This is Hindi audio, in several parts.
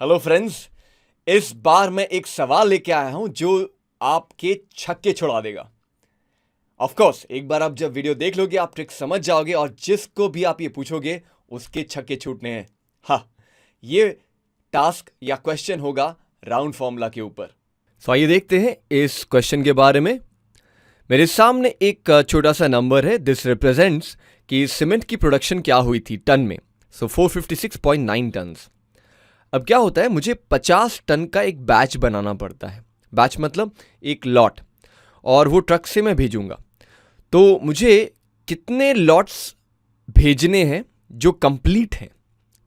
हेलो फ्रेंड्स, इस बार मैं एक सवाल लेके आया हूं जो आपके छक्के छुड़ा देगा। ऑफ कोर्स एक बार आप जब वीडियो देख लोगे आप ट्रिक समझ जाओगे और जिसको भी आप ये पूछोगे उसके छक्के छूटने हैं। हाँ, ये टास्क या क्वेश्चन होगा राउंड फॉर्मूला के ऊपर। तो आइए देखते हैं इस क्वेश्चन के बारे में। मेरे सामने एक छोटा सा नंबर है। दिस रिप्रेजेंट्स कि सीमेंट की प्रोडक्शन क्या हुई थी टन में। सो 456.9 टन। अब क्या होता है, मुझे 50 टन का एक बैच बनाना पड़ता है। बैच मतलब एक लॉट, और वो ट्रक से मैं भेजूंगा। तो मुझे कितने लॉट्स भेजने हैं जो कंप्लीट हैं?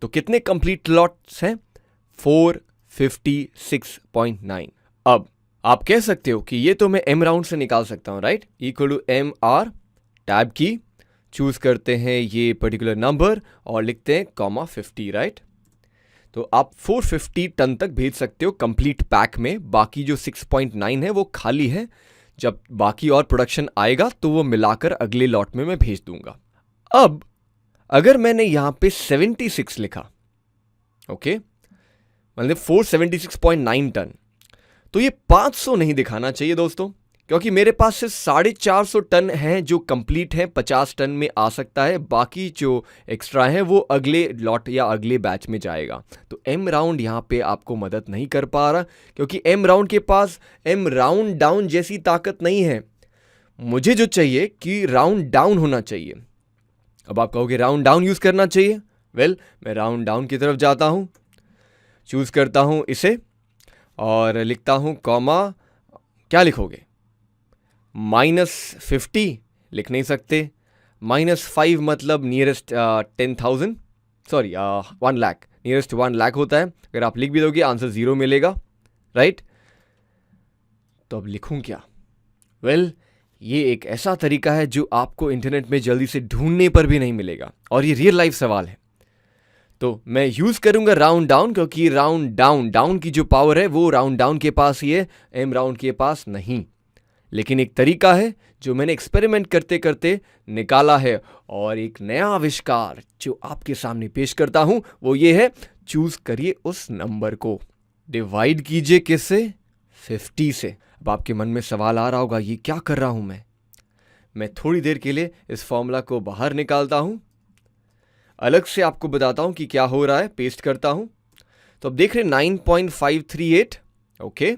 तो कितने कंप्लीट लॉट्स हैं? 456.9। अब आप कह सकते हो कि ये तो मैं एम राउंड से निकाल सकता हूं, right? Equal to M R, tab की, चूज करते हैं ये पर्टिकुलर नंबर और लिखते हैं कॉमा 50, राइट? तो आप 450 टन तक भेज सकते हो कंप्लीट पैक में। बाकी जो 6.9 है वो खाली है। जब बाकी और प्रोडक्शन आएगा तो वो मिलाकर अगले लॉट में मैं भेज दूंगा। अब अगर मैंने यहां पे 76 लिखा, ओके, मतलब 476.9 टन, तो ये 500 नहीं दिखाना चाहिए दोस्तों, क्योंकि मेरे पास सिर्फ 450 टन हैं जो कंप्लीट हैं। 50 टन में आ सकता है, बाकी जो एक्स्ट्रा है वो अगले लॉट या अगले बैच में जाएगा। तो एम राउंड यहां पे आपको मदद नहीं कर पा रहा, क्योंकि एम राउंड के पास एम राउंड डाउन जैसी ताकत नहीं है। मुझे जो चाहिए कि राउंड डाउन होना चाहिए। अब आप कहोगे राउंड डाउन यूज करना चाहिए। वेल, मैं राउंड डाउन की तरफ जाता हूं, चूज करता हूं इसे और लिखता हूं कॉमा, क्या लिखोगे? -50 लिख नहीं सकते। -5 मतलब nearest 10,000, sorry 1 lakh, nearest 1 lakh होता है। अगर आप लिख भी दोगे आंसर 0 मिलेगा, राइट? तो अब लिखूं क्या? वेल, ये एक ऐसा तरीका है जो आपको इंटरनेट में जल्दी से ढूंढने पर भी नहीं मिलेगा, और ये रियल लाइफ सवाल है। तो मैं यूज करूंगा राउंड डाउन, क्योंकि राउंड डाउन की जो पावर है वो राउंड डाउन के पास ही है, एम राउंड के पास नहीं। लेकिन एक तरीका है जो मैंने एक्सपेरिमेंट करते करते निकाला है, और एक नया आविष्कार जो आपके सामने पेश करता हूं वो ये है। चूज करिए उस नंबर को, डिवाइड कीजिए किससे? 50 से। अब आपके मन में सवाल आ रहा होगा, ये क्या कर रहा हूं मैं थोड़ी देर के लिए इस फॉर्मूला को बाहर निकालता हूं, अलग से आपको बताता हूं कि क्या हो रहा है। पेस्ट करता हूं तो अब देख रहे 9.538। ओके,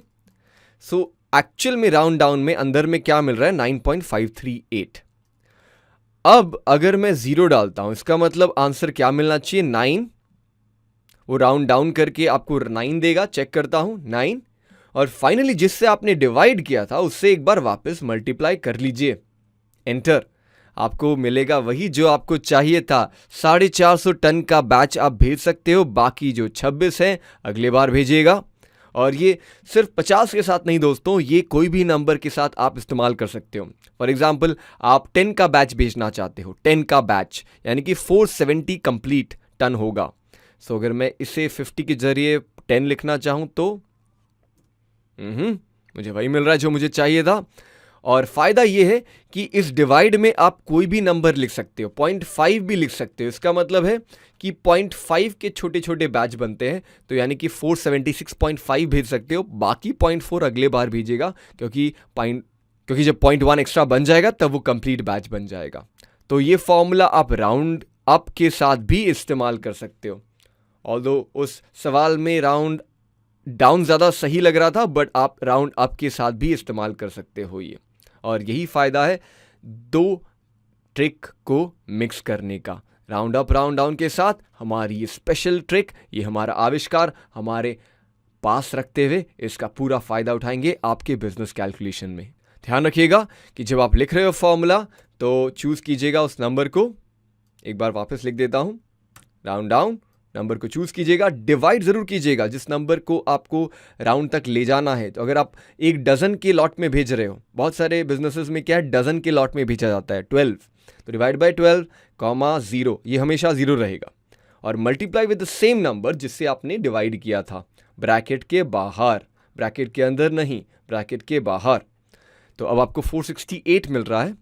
सो एक्चुअल में राउंड डाउन में अंदर में क्या मिल रहा है? 9.538। अब अगर मैं 0 डालता हूं, इसका मतलब आंसर क्या मिलना चाहिए? 9। वो राउंड डाउन करके आपको 9 देगा। चेक करता हूं 9। और फाइनली जिससे आपने डिवाइड किया था उससे एक बार वापस मल्टीप्लाई कर लीजिए, एंटर। आपको मिलेगा वही जो आपको चाहिए था। 450 टन का बैच आप भेज सकते हो, बाकी जो 26 हैं अगले बार भेजिएगा। और ये सिर्फ 50 के साथ नहीं दोस्तों, ये कोई भी नंबर के साथ आप इस्तेमाल कर सकते हो। फॉर एग्जाम्पल, आप 10 का बैच भेजना चाहते हो, 10 का बैच यानी कि 470 कंप्लीट टन होगा। सो अगर मैं इसे 50 के जरिए 10 लिखना चाहूं तो मुझे वही मिल रहा है जो मुझे चाहिए था। और फायदा यह है कि इस डिवाइड में आप कोई भी नंबर लिख सकते हो, 0.5 भी लिख सकते हो। इसका मतलब है कि 0.5 के छोटे छोटे बैच बनते हैं, तो यानी कि 476.5 भेज सकते हो, बाकी 0.4 अगले बार भेजेगा, क्योंकि जब 0.1 एक्स्ट्रा बन जाएगा तब वो कंप्लीट बैच बन जाएगा। तो ये फॉर्मूला आप राउंड अप के साथ भी इस्तेमाल कर सकते हो। ऑल्दो उस सवाल में राउंड डाउन ज़्यादा सही लग रहा था, बट आप राउंड अप के साथ भी इस्तेमाल कर सकते हो ये। और यही फ़ायदा है दो ट्रिक को मिक्स करने का, राउंड अप राउंड डाउन के साथ। हमारी ये स्पेशल ट्रिक, ये हमारा आविष्कार हमारे पास रखते हुए इसका पूरा फ़ायदा उठाएंगे आपके बिजनेस कैलकुलेशन में। ध्यान रखिएगा कि जब आप लिख रहे हो फॉर्मूला तो चूज़ कीजिएगा उस नंबर को। एक बार वापस लिख देता हूँ, राउंड डाउन नंबर को चूज कीजिएगा, डिवाइड जरूर कीजिएगा जिस नंबर को आपको राउंड तक ले जाना है। तो अगर आप एक डजन के लॉट में भेज रहे हो, बहुत सारे बिजनेसेस में क्या है, डजन के लॉट में भेजा जाता है 12, तो डिवाइड बाय 12 कॉमा 0, ये हमेशा 0 रहेगा। और multiply with the same number जिससे आपने डिवाइड किया था, ब्रैकेट के बाहर, ब्रैकेट के अंदर नहीं, ब्रैकेट के बाहर। तो अब आपको 468 मिल रहा है,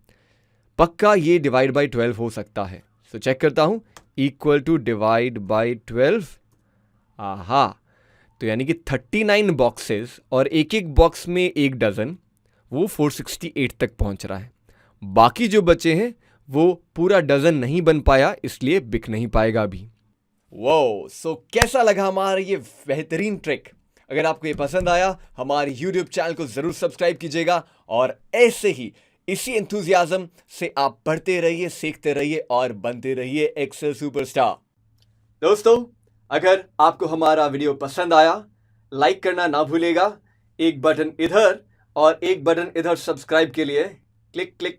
पक्का ये डिवाइड बाय 12 हो सकता है। तो चेक करता हूं, इक्वल टू डिवाइड बाय 12। आहा, तो यानी कि 39 बॉक्सेस और एक एक बॉक्स में एक डजन, वो 468 तक पहुंच रहा है। बाकी जो बचे हैं वो पूरा डजन नहीं बन पाया, इसलिए बिक नहीं पाएगा अभी। वो सो कैसा लगा हमारा ये बेहतरीन ट्रिक? अगर आपको ये पसंद आया, हमारे YouTube चैनल को जरूर सब्सक्राइब कीजिएगा और ऐसे ही इसी एंथुजियाज्म से आप पढ़ते रहिए, सीखते रहिए और बनते रहिए एक्सेल सुपरस्टार। दोस्तों, अगर आपको हमारा वीडियो पसंद आया, लाइक करना ना भूलेगा। एक बटन इधर और एक बटन इधर सब्सक्राइब के लिए क्लिक क्लिक